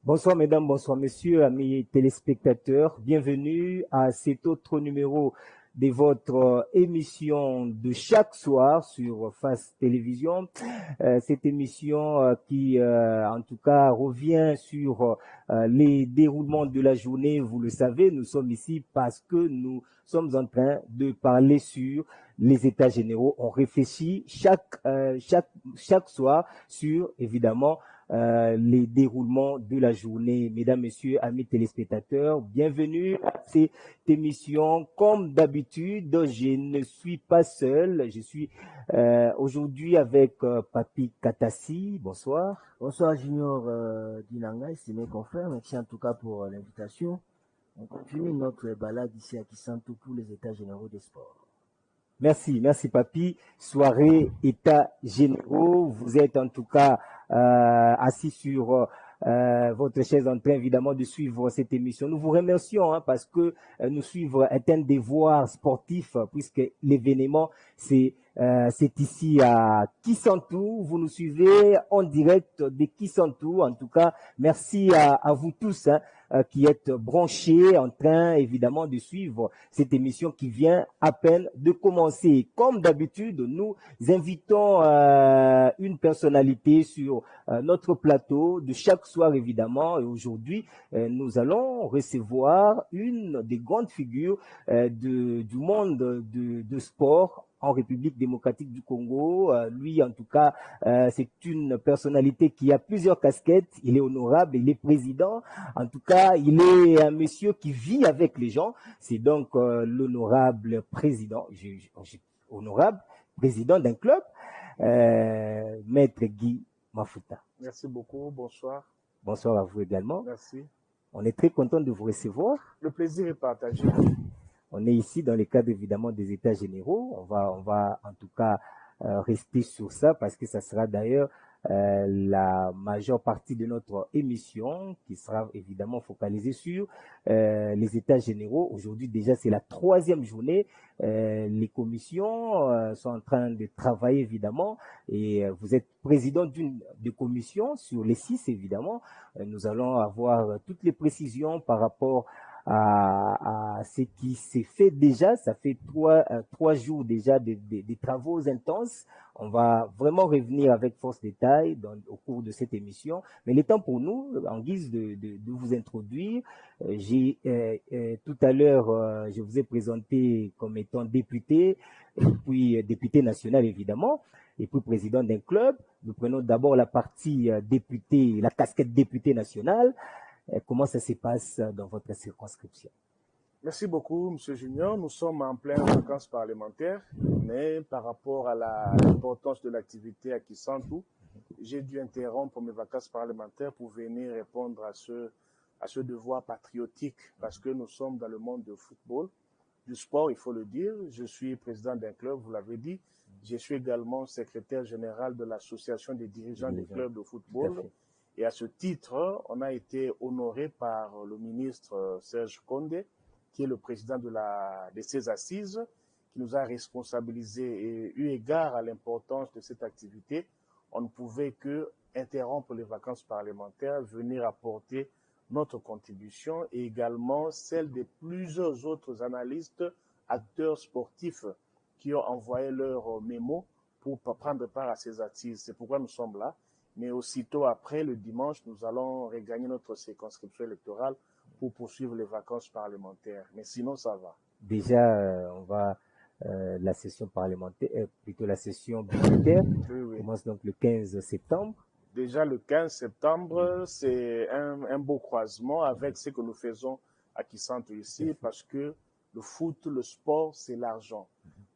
Bonsoir mesdames, bonsoir messieurs, amis téléspectateurs. Bienvenue à cet autre numéro de votre émission de chaque soir sur Face Télévision. Cette émission qui, en tout cas, revient sur les déroulements de la journée. Vous le savez, nous sommes ici parce que nous sommes en train de parler sur les états généraux. On réfléchit chaque soir sur, évidemment, les déroulements de la journée. Mesdames, Messieurs, amis téléspectateurs, bienvenue à cette émission. Comme d'habitude, je ne suis pas seul. Je suis aujourd'hui avec Papi Katassi. Bonsoir. Bonsoir Junior Dinanga, estimé confrère. Merci en tout cas pour l'invitation. On continue notre balade ici à Kisantu pour les états généraux des sports. Merci, merci Papi. Soirée états généraux. Vous êtes en tout cas assis sur votre chaise en train évidemment de suivre cette émission. Nous vous remercions parce que nous suivre est un devoir sportif puisque l'événement c'est ici à Kisantu. Vous nous suivez en direct de Kisantu. En tout cas, merci à vous tous qui êtes branchés en train évidemment de suivre cette émission qui vient à peine de commencer. Comme d'habitude, nous invitons une personnalité sur notre plateau de chaque soir évidemment. Et aujourd'hui, nous allons recevoir une des grandes figures du monde de sport en République démocratique du Congo. Lui, en tout cas, c'est une personnalité qui a plusieurs casquettes. Il est honorable, il est président. En tout cas, il est un monsieur qui vit avec les gens. C'est donc l'honorable président, honorable président d'un club, Maître Guy Mafuta. Merci beaucoup, bonsoir. Bonsoir à vous également. Merci. On est très content de vous recevoir. Le plaisir est partagé. On est ici dans le cadre évidemment des états généraux. On va en tout cas rester sur ça parce que ça sera d'ailleurs la majeure partie de notre émission qui sera évidemment focalisée sur les états généraux. Aujourd'hui déjà c'est la 3e journée. Les commissions sont en train de travailler évidemment et vous êtes président d'une commission sur les 6 évidemment. Nous allons avoir toutes les précisions par rapport à ce qui s'est fait déjà. Ça fait trois jours déjà des travaux intenses. On va vraiment revenir avec force détail au cours de cette émission. Mais le temps pour nous, en guise de vous introduire, tout à l'heure, je vous ai présenté comme étant député, et puis député national évidemment, et puis président d'un club. Nous prenons d'abord la partie député, la casquette député national. Comment ça se passe dans votre circonscription? Merci beaucoup, M. Junior. Nous sommes en pleine vacances parlementaires, mais par rapport à l'importance de l'activité à Kisantu, j'ai dû interrompre mes vacances parlementaires pour venir répondre à ce devoir patriotique, parce que nous sommes dans le monde du football, du sport, il faut le dire. Je suis président d'un club, vous l'avez dit. Je suis également secrétaire général de l'association des dirigeants des clubs de football. Et à ce titre, on a été honoré par le ministre Serge Condé, qui est le président de ces assises, qui nous a responsabilisés. Et eu égard à l'importance de cette activité, on ne pouvait que interrompre les vacances parlementaires, venir apporter notre contribution et également celle de plusieurs autres analystes, acteurs sportifs qui ont envoyé leurs mémos pour prendre part à ces assises. C'est pourquoi nous sommes là. Mais aussitôt après, le dimanche, nous allons regagner notre circonscription électorale pour poursuivre les vacances parlementaires. Mais sinon, ça va. Déjà, on va la session parlementaire, plutôt la session budgétaire, commence donc le 15 septembre. Déjà le 15 septembre, c'est un beau croisement avec ce que nous faisons à Kisantu ici, parce que le foot, le sport, c'est l'argent.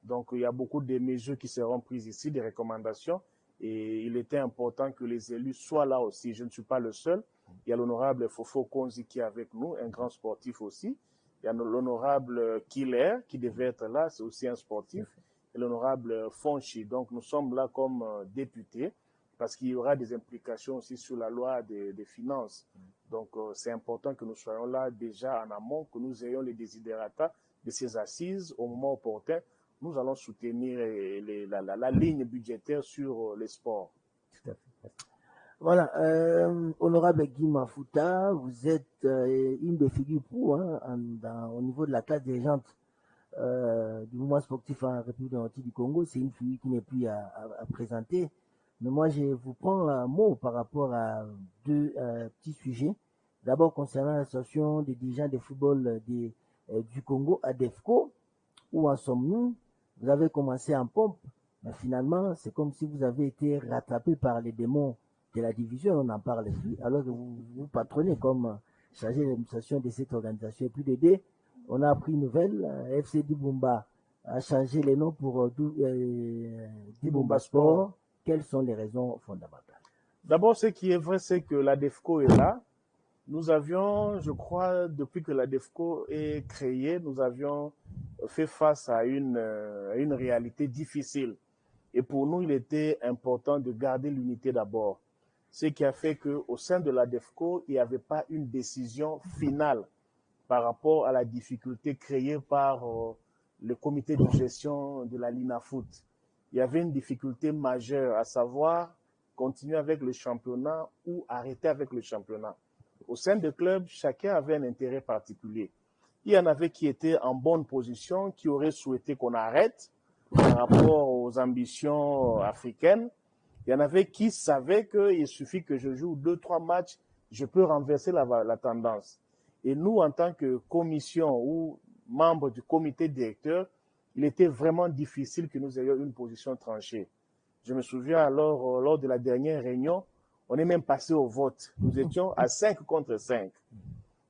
Donc, il y a beaucoup de mesures qui seront prises ici, des recommandations. Et il était important que les élus soient là aussi. Je ne suis pas le seul. Il y a l'honorable Fofo Konzi qui est avec nous, un grand sportif aussi. Il y a l'honorable Killer qui devait être là, c'est aussi un sportif. Et l'honorable Fonchi. Donc nous sommes là comme députés parce qu'il y aura des implications aussi sur la loi des finances. Donc c'est important que nous soyons là déjà en amont, que nous ayons les desiderata de ces assises au moment opportun. Nous allons soutenir la ligne budgétaire sur les sports. Tout à fait. Voilà, honorable Guy Mafuta, vous êtes une des figures pro au niveau de la classe dirigeante du mouvement sportif en République démocratique du Congo. C'est une figure qui n'est plus à présenter. Mais moi, je vous prends un mot par rapport à deux petits sujets. D'abord, concernant l'association des dirigeants de football du Congo, ADEFCO. Où en sommes-nous? Vous avez commencé en pompe, mais finalement, c'est comme si vous avez été rattrapé par les démons de la division, on n'en parle plus, alors que vous patronnez comme chargé d'administration de cette organisation. Et puis d'aider, on a appris une nouvelle, FC Dibumba a changé les noms pour Dibumba Sport. Quelles sont les raisons fondamentales? D'abord, ce qui est vrai, c'est que la DEFCO est là. Nous avions, je crois, depuis que la DEFCO est créée, nous avions fait face à une réalité difficile. Et pour nous, il était important de garder l'unité d'abord. Ce qui a fait qu'au sein de la DEFCO, il n'y avait pas une décision finale par rapport à la difficulté créée par le comité de gestion de la LINAFOOT. Il y avait une difficulté majeure, à savoir continuer avec le championnat ou arrêter avec le championnat. Au sein des clubs, chacun avait un intérêt particulier. Il y en avait qui étaient en bonne position, qui auraient souhaité qu'on arrête par rapport aux ambitions africaines. Il y en avait qui savaient qu'il suffit que je joue 2-3 matchs, je peux renverser la tendance. Et nous, en tant que commission ou membres du comité directeur, il était vraiment difficile que nous ayons une position tranchée. Je me souviens alors, lors de la dernière réunion, on est même passé au vote. Nous étions à 5 contre 5.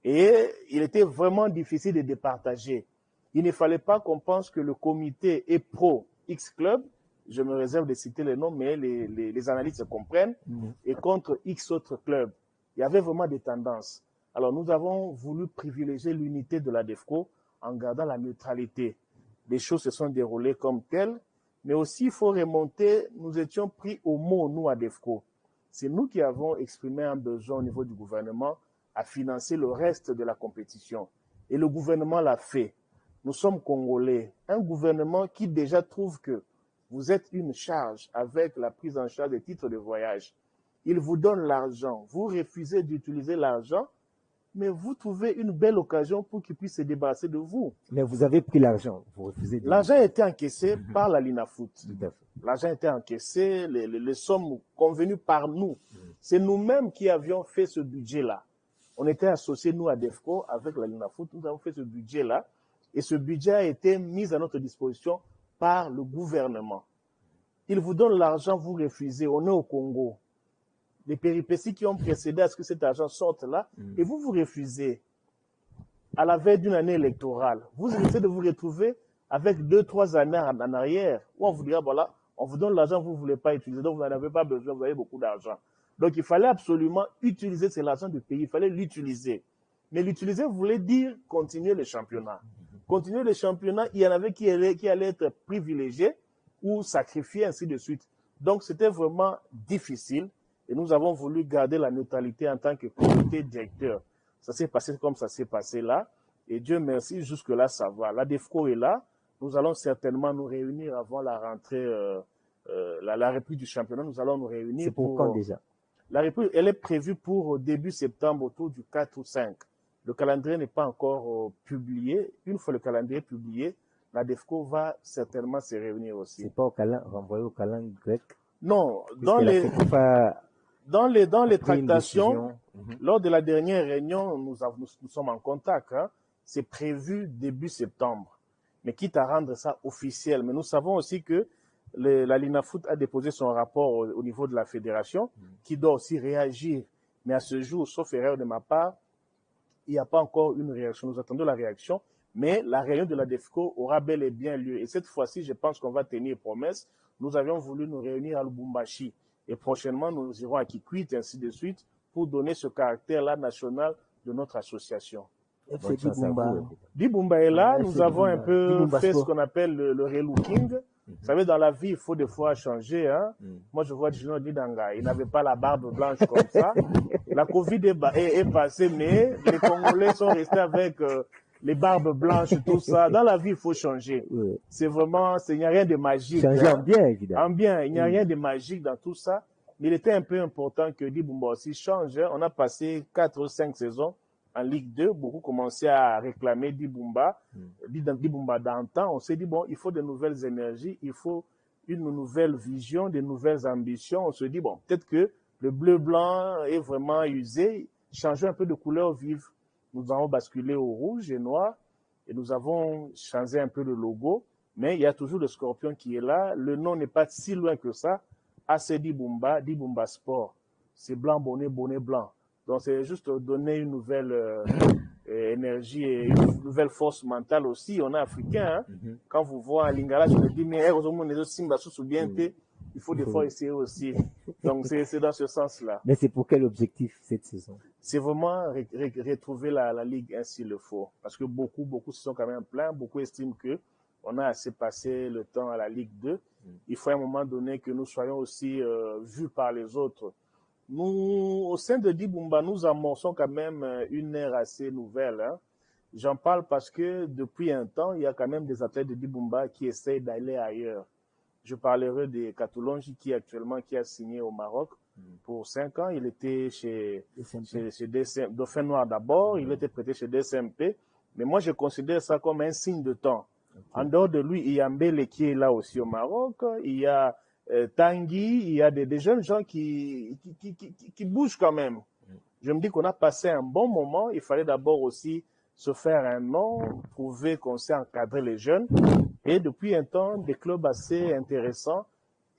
Et il était vraiment difficile de départager. Il ne fallait pas qu'on pense que le comité est pro X club, je me réserve de citer les noms, mais les analystes se comprennent, et contre X autres clubs. Il y avait vraiment des tendances. Alors nous avons voulu privilégier l'unité de la DEFCO en gardant la neutralité. Les choses se sont déroulées comme telles, mais aussi il faut remonter, nous étions pris au mot, nous, à DEFCO. C'est nous qui avons exprimé un besoin au niveau du gouvernement à financer le reste de la compétition. Et le gouvernement l'a fait. Nous sommes Congolais. Un gouvernement qui déjà trouve que vous êtes une charge avec la prise en charge des titres de voyage. Il vous donne l'argent. Vous refusez d'utiliser l'argent, mais vous trouvez une belle occasion pour qu'il puisse se débarrasser de vous. Mais vous avez pris l'argent. Vous refusez de... L'argent a été encaissé par la LINAFOOT. L'argent a été encaissé, les sommes convenues par nous. C'est nous-mêmes qui avions fait ce budget-là. On était associés, nous, à DEFCO, avec la LINAFOOT. Nous avons fait ce budget-là. Et ce budget a été mis à notre disposition par le gouvernement. Il vous donne l'argent, vous refusez. On est au Congo. Les péripéties qui ont précédé à ce que cet argent sorte là, et vous refusez. À la veille d'une année électorale, vous risquez de vous retrouver avec 2-3 années en arrière, où on vous dira, voilà, on vous donne l'argent, vous ne voulez pas utiliser, donc vous n'en avez pas besoin, vous avez beaucoup d'argent. Donc il fallait absolument utiliser cet argent du pays, il fallait l'utiliser. Mais l'utiliser voulait dire continuer le championnat. Continuer le championnat, il y en avait qui allaient être privilégiés ou sacrifiés, ainsi de suite. Donc c'était vraiment difficile. Et nous avons voulu garder la neutralité en tant que comité directeur. Ça s'est passé comme ça s'est passé là. Et Dieu merci, jusque-là, ça va. La DEFCO est là. Nous allons certainement nous réunir avant la rentrée, la reprise du championnat. Nous allons nous réunir. C'est pour quand déjà? La reprise, elle est prévue pour début septembre, autour du 4 ou 5. Le calendrier n'est pas encore publié. Une fois le calendrier publié, la DEFCO va certainement se réunir aussi. C'est pas renvoyé au calendrier grec? Non, dans les tractations, lors de la dernière réunion, nous sommes en contact. Hein, c'est prévu début septembre. Mais quitte à rendre ça officiel. Mais nous savons aussi que la LINAFOOT a déposé son rapport au niveau de la fédération, qui doit aussi réagir. Mais à ce jour, sauf erreur de ma part, il n'y a pas encore une réaction. Nous attendons la réaction. Mais la réunion de la DEFCO aura bel et bien lieu. Et cette fois-ci, je pense qu'on va tenir promesse. Nous avions voulu nous réunir à Lubumbashi. Et prochainement, nous irons à Kikwit, et ainsi de suite, pour donner ce caractère-là national de notre association. FC Dibumba. Dibumba est là. Nous avons un peu fait ce qu'on appelle le relooking. Vous savez, dans la vie, il faut des fois changer. Hein. Moi, je vois Gino Didanga. Il n'avait pas la barbe blanche comme ça. La Covid est passée, mais les Congolais sont restés avec les barbes blanches, tout ça. Dans la vie, il faut changer. C'est vraiment, il n'y a rien de magique. Changer en bien, évidemment. En bien, il n'y a rien de magique dans tout ça. Mais il était un peu important que Di Boumba aussi change. On a passé 4 ou 5 saisons en Ligue 2. Beaucoup commençaient à réclamer Di Boumba d'antan. On s'est dit, bon, il faut de nouvelles énergies, il faut une nouvelle vision, de nouvelles ambitions. On se dit, bon, peut-être que le bleu-blanc est vraiment usé. Changer un peu de couleur vive. Nous avons basculé au rouge et noir et nous avons changé un peu le logo. Mais il y a toujours le scorpion qui est là. Le nom n'est pas si loin que ça. AC Di Boumba Sport. C'est blanc, bonnet, bonnet blanc. Donc c'est juste donner une nouvelle énergie et une nouvelle force mentale aussi. On est africain. Hein? Quand vous voyez Lingala, je me dis, mais heureusement, les autres Simba sous bien, il faut des fois essayer aussi. Donc c'est dans ce sens-là. Mais c'est pour quel objectif cette saison? C'est vraiment retrouver la Ligue 1 s'il le faut. Parce que beaucoup se sont quand même plaints. Beaucoup estiment que on a assez passé le temps à la Ligue 2. Il faut à un moment donné que nous soyons aussi vus par les autres. Nous, au sein de Di Boumba, nous amorçons quand même une ère assez nouvelle. Hein. J'en parle parce que depuis un temps, il y a quand même des athlètes de Di Boumba qui essayent d'aller ailleurs. Je parlerai de Katulonji qui a signé au Maroc pour 5 ans. Il était chez Dauphin Noir d'abord, il était prêté chez DSMP. Mais moi, je considère ça comme un signe de temps. En dehors de lui, il y a Mbele qui est là aussi au Maroc, il y a Tanguy, il y a des jeunes gens qui bougent quand même. Je me dis qu'on a passé un bon moment, il fallait d'abord aussi se faire un nom, prouver qu'on sait encadrer les jeunes. Et depuis un temps, des clubs assez intéressants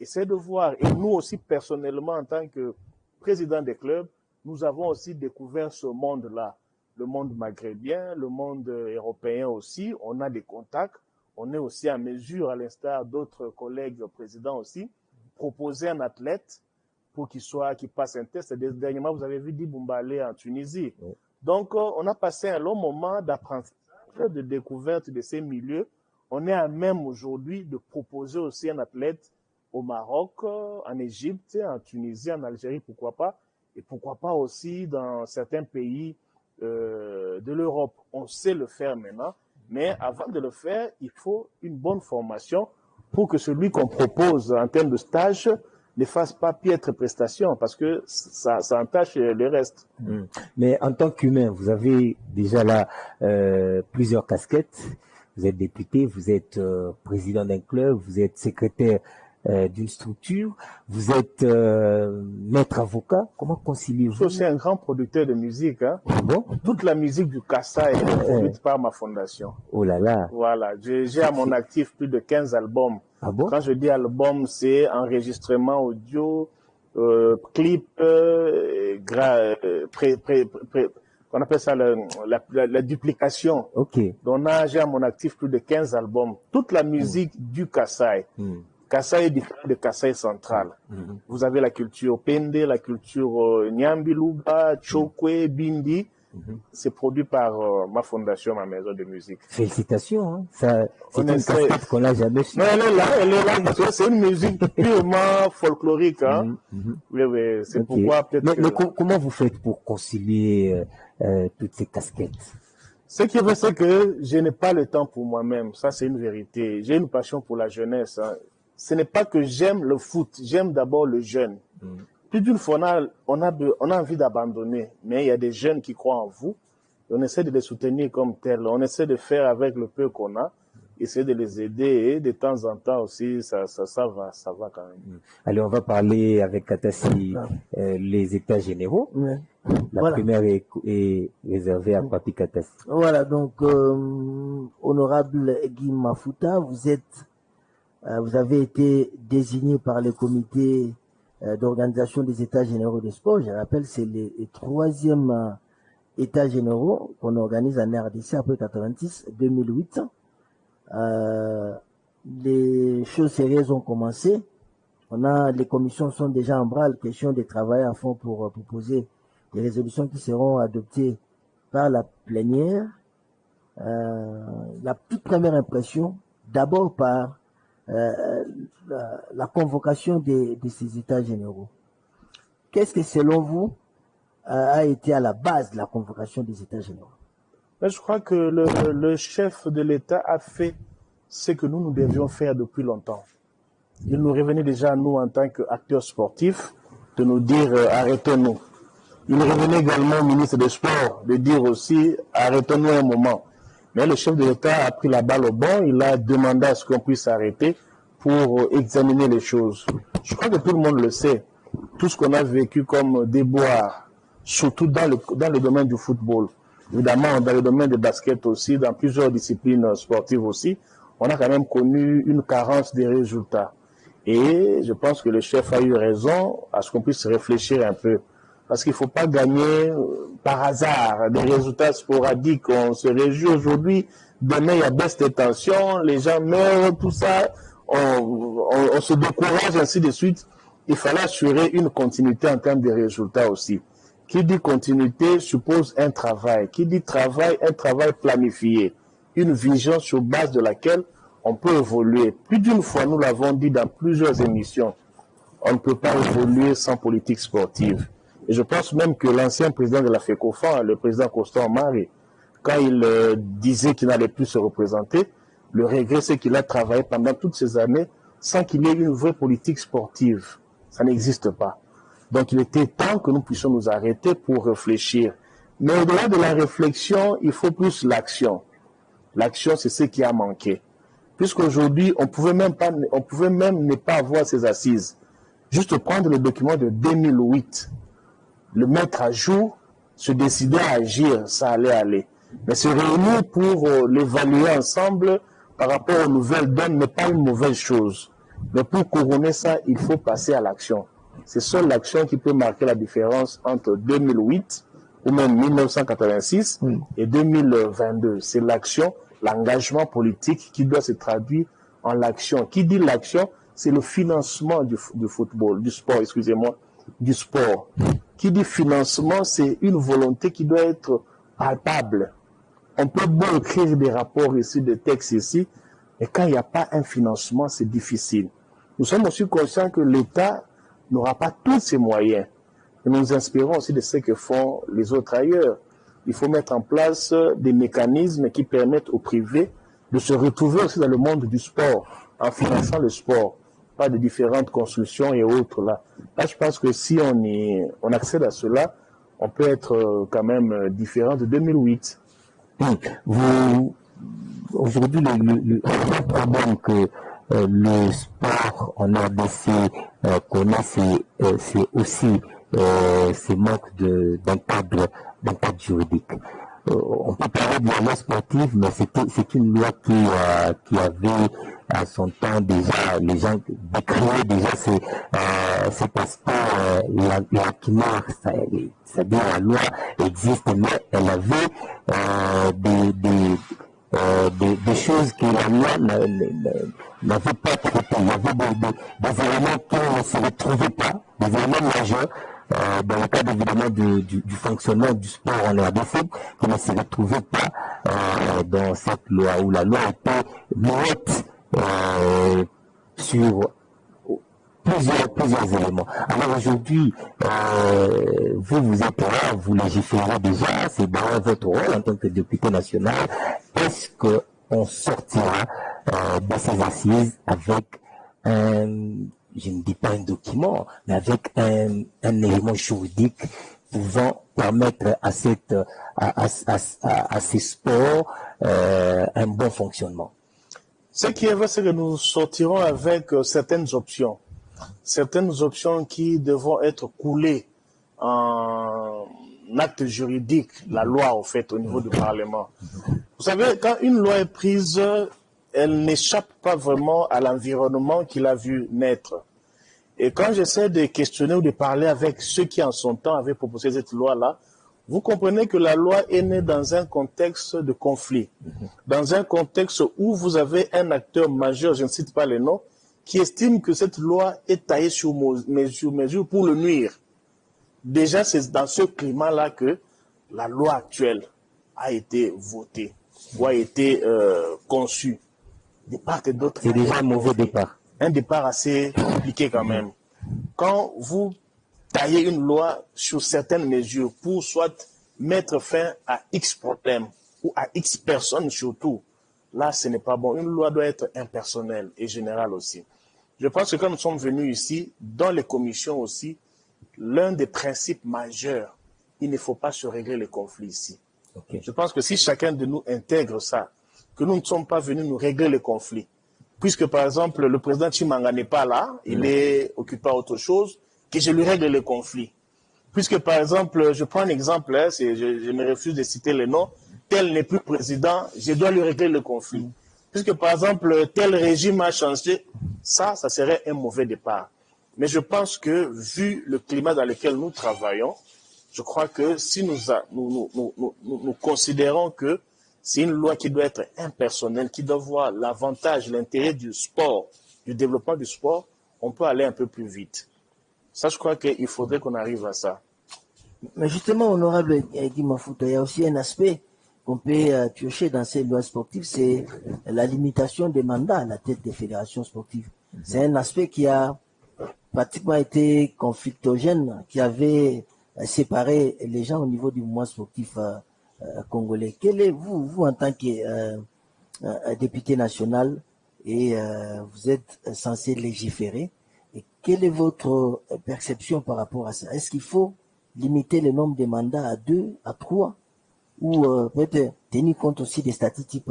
essaient de voir. Et nous aussi, personnellement, en tant que président des clubs, nous avons aussi découvert ce monde-là. Le monde maghrébien, le monde européen aussi, on a des contacts, on est aussi à mesure, à l'instar d'autres collègues présidents aussi, proposer un athlète pour qu'il passe un test. Dernièrement, vous avez vu Di Boumba aller en Tunisie. Oui. Donc, on a passé un long moment d'apprentissage, de découverte de ces milieux. On est à même aujourd'hui de proposer aussi un athlète au Maroc, en Égypte, en Tunisie, en Algérie, pourquoi pas, et pourquoi pas aussi dans certains pays de l'Europe. On sait le faire maintenant, mais avant de le faire, il faut une bonne formation pour que celui qu'on propose en termes de stage ne fasse pas piètre prestation, parce que ça entache le reste. Mais en tant qu'humain, vous avez déjà là plusieurs casquettes. Vous êtes député, vous êtes président d'un club, vous êtes secrétaire d'une structure, vous êtes maître avocat. Comment conciliez-vous? Je suis aussi un grand producteur de musique. Hein. Bon? Toute la musique du Kassai est produite par ma fondation. Oh là là. Voilà, j'ai à mon actif plus de 15 albums. Ah bon? Quand je dis album, c'est enregistrement audio, clip, on appelle ça la duplication. Ok. Donc j'ai à mon actif plus de 15 albums. Toute la musique du Kassai. Kassai est différent de Kassai central. Vous avez la culture Pende, la culture Nyambiluba, Chokwe, Bindi. C'est produit par ma fondation, ma maison de musique. Félicitations. Hein. Ça, c'est une casquette qu'on n'a jamais su. Mais elle est là. C'est une musique purement folklorique. Hein. Oui, c'est okay. Pourquoi peut-être. Mais comment vous faites pour concilier toutes ces casquettes? Ce qui est vrai, c'est que je n'ai pas le temps pour moi-même. Ça, c'est une vérité. J'ai une passion pour la jeunesse. Hein. Ce n'est pas que j'aime le foot. J'aime d'abord le jeune. Plus d'une fois, on a envie d'abandonner, mais il y a des jeunes qui croient en vous. On essaie de les soutenir comme tels. On essaie de faire avec le peu qu'on a, essayer de les aider et de temps en temps aussi, ça va quand même. Allez, on va parler avec Katassi les états généraux. La première est réservée à Papi Katassi. Voilà, donc honorable Guy Mafuta, vous avez été désigné par le comité d'organisation des états généraux des sports. Je rappelle, c'est les 3e états généraux qu'on organise en RDC après 2008. Les choses sérieuses ont commencé. Les commissions sont déjà en branle, question de travailler à fond pour proposer des résolutions qui seront adoptées par la plénière. La toute première impression, d'abord par la convocation de ces états généraux. Qu'est-ce que, selon vous, a été à la base de la convocation des états généraux? Je crois que le chef de l'État a fait ce que nous devions faire depuis longtemps. Il nous revenait déjà à nous en tant qu'acteurs sportifs de nous dire arrêtons-nous. Il revenait également au ministre des Sports de dire aussi arrêtons-nous un moment. Mais le chef de l'État a pris la balle au bon, il a demandé à ce qu'on puisse s'arrêter pour examiner les choses. Je crois que tout le monde le sait. Tout ce qu'on a vécu comme déboire, surtout dans le domaine du football, évidemment dans le domaine du basket aussi, dans plusieurs disciplines sportives aussi, on a quand même connu une carence des résultats. Et je pense que le chef a eu raison à ce qu'on puisse réfléchir un peu. Parce qu'il ne faut pas gagner par hasard des résultats sporadiques. On se réjouit aujourd'hui, demain il y a baisse de tension, les gens meurent, tout ça, on se décourage, ainsi de suite. Il fallait assurer une continuité en termes de résultats aussi. Qui dit continuité suppose un travail. Qui dit travail, un travail planifié. Une vision sur base de laquelle on peut évoluer. Plus d'une fois, nous l'avons dit dans plusieurs émissions, on ne peut pas évoluer sans politique sportive. Et je pense même que l'ancien président de la FECOFAN, le président Constant Mari, quand il disait qu'il n'allait plus se représenter, le regret, c'est qu'il a travaillé pendant toutes ces années sans qu'il y ait une vraie politique sportive. Ça n'existe pas. Donc il était temps que nous puissions nous arrêter pour réfléchir. Mais au-delà de la réflexion, il faut plus l'action. L'action, c'est ce qui a manqué. Puisqu'aujourd'hui, on pouvait même ne pas avoir ces assises. Juste prendre le document de 2008, le mettre à jour, se décider à agir, ça allait aller. Mais se réunir pour l'évaluer ensemble par rapport aux nouvelles donnes n'est pas une mauvaise chose. Mais pour couronner ça, il faut passer à l'action. C'est seule l'action qui peut marquer la différence entre 2008 ou même 1986 et 2022. C'est l'action, l'engagement politique qui doit se traduire en l'action. Qui dit l'action, c'est le financement du football, du sport, excusez-moi, du sport. Qui dit financement, c'est une volonté qui doit être palpable. On peut bien écrire des rapports ici, des textes ici, mais quand il n'y a pas un financement, c'est difficile. Nous sommes aussi conscients que l'État n'aura pas tous ses moyens. Et nous nous inspirons aussi de ce que font les autres ailleurs. Il faut mettre en place des mécanismes qui permettent au privé de se retrouver aussi dans le monde du sport, en finançant le sport, pas de différentes constructions et autres là. Là, je pense que si on accède à cela, on peut être quand même différent de 2008. Aujourd'hui, le problème que le sport en RDC connaît, c'est aussi ces manques d'un cadre juridique. On peut parler de la loi sportive, mais c'est une loi qui avait à son temps déjà, les gens décrivaient déjà cet aspect lacunaire, c'est-à-dire la loi existe, mais elle avait des choses que la loi n'avait pas traitées. Il y avait des éléments qui ne se retrouvaient pas, des éléments majeurs, dans le cadre évidemment du fonctionnement du sport en RDC, qui ne se retrouvaient pas dans cette loi, où la loi était muette sur plusieurs éléments. Alors aujourd'hui, vous êtes là, vous légiférez déjà, c'est dans votre rôle en tant que député national. Est-ce qu'on sortira de ces assises avec je ne dis pas un document, mais avec un élément juridique pouvant permettre à ces sports un bon fonctionnement? Ce qui est vrai, c'est que nous sortirons avec certaines options qui devront être coulées en acte juridique, la loi au fait au niveau du Parlement. Vous savez, quand une loi est prise, elle n'échappe pas vraiment à l'environnement qui l'a vu naître. Et quand j'essaie de questionner ou de parler avec ceux qui en son temps avaient proposé cette loi-là, vous comprenez que la loi est née dans un contexte de conflit, dans un contexte où vous avez un acteur majeur, je ne cite pas les noms, qui estime que cette loi est taillée sur mesure pour le nuire. Déjà, c'est dans ce climat-là que la loi actuelle a été votée ou a été conçue. De part et d'autre. C'est déjà un mauvais départ. Un départ assez compliqué quand même. Quand vous tailler une loi sur certaines mesures pour soit mettre fin à X problèmes ou à X personnes surtout, là, ce n'est pas bon. Une loi doit être impersonnelle et générale aussi. Je pense que quand nous sommes venus ici, dans les commissions aussi, l'un des principes majeurs, il ne faut pas se régler les conflits ici. Okay. Je pense que si chacun de nous intègre ça, que nous ne sommes pas venus nous régler les conflits, puisque par exemple le président Tshimanga n'est pas là, il est occupé à autre chose, que je lui règle les conflits. Puisque par exemple, je prends un exemple, hein, je me refuse de citer les noms, tel n'est plus président, je dois lui régler le conflit. Puisque par exemple, tel régime a changé, ça serait un mauvais départ. Mais je pense que vu le climat dans lequel nous travaillons, je crois que si nous considérons que c'est une loi qui doit être impersonnelle, qui doit voir l'avantage, l'intérêt du sport, du développement du sport, on peut aller un peu plus vite. Ça, je crois qu'il faudrait qu'on arrive à ça. Mais justement, honorable Guy Mafouta, il y a aussi un aspect qu'on peut piocher dans ces lois sportives, c'est la limitation des mandats à la tête des fédérations sportives. C'est un aspect qui a pratiquement été conflictogène, qui avait séparé les gens au niveau du mouvement sportif congolais. Quel est vous en tant que député national, et vous êtes censé légiférer, et quelle est votre perception par rapport à ça? Est-ce qu'il faut limiter le nombre de mandats à 2, à 3, ou peut-être tenir compte aussi des statuts type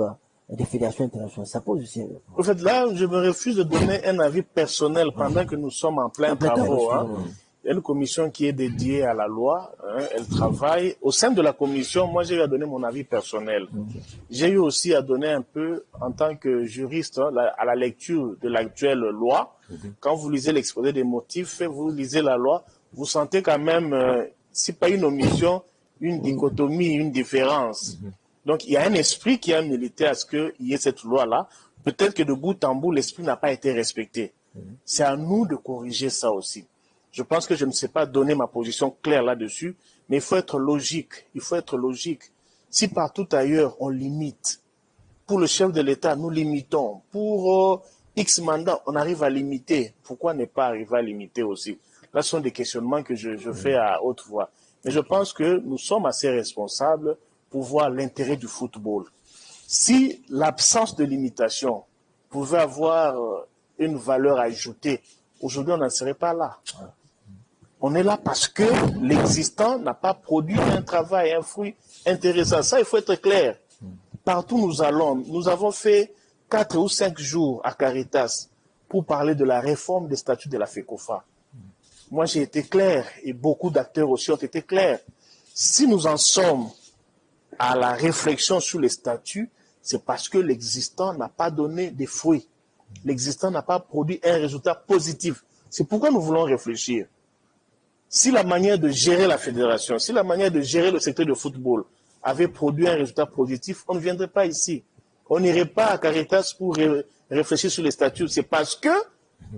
des fédérations internationales? Ça pose aussi. En fait, là, je me refuse de donner un avis personnel pendant que nous sommes en plein travaux. Il y a une commission qui est dédiée à la loi, hein, elle travaille. Au sein de la commission, moi, j'ai eu à donner mon avis personnel. J'ai eu aussi à donner un peu, en tant que juriste, hein, à la lecture de l'actuelle loi. Quand vous lisez l'exposé des motifs, vous lisez la loi, vous sentez quand même, c'est pas une omission, une dichotomie, une différence. Donc, il y a un esprit qui a milité à ce qu'il y ait cette loi-là. Peut-être que de bout en bout, l'esprit n'a pas été respecté. C'est à nous de corriger ça aussi. Je pense que je ne sais pas donner ma position claire là-dessus, mais il faut être logique. Il faut être logique. Si partout ailleurs, on limite, pour le chef de l'État, nous limitons. Pour X mandats, on arrive à limiter. Pourquoi ne pas arriver à limiter aussi? Là, ce sont des questionnements que je fais à haute voix. Mais je pense que nous sommes assez responsables pour voir l'intérêt du football. Si l'absence de limitation pouvait avoir une valeur ajoutée, aujourd'hui, on n'en serait pas là. On est là parce que l'existant n'a pas produit un travail, un fruit intéressant. Ça, il faut être clair. Partout où nous allons, nous avons fait 4 ou 5 jours à Caritas pour parler de la réforme des statuts de la FECOFA. Moi, j'ai été clair et beaucoup d'acteurs aussi ont été clairs. Si nous en sommes à la réflexion sur les statuts, c'est parce que l'existant n'a pas donné des fruits. L'existant n'a pas produit un résultat positif. C'est pourquoi nous voulons réfléchir. Si la manière de gérer la fédération, si la manière de gérer le secteur de football avait produit un résultat positif, on ne viendrait pas ici. On n'irait pas à Caritas pour réfléchir sur les statuts. C'est parce que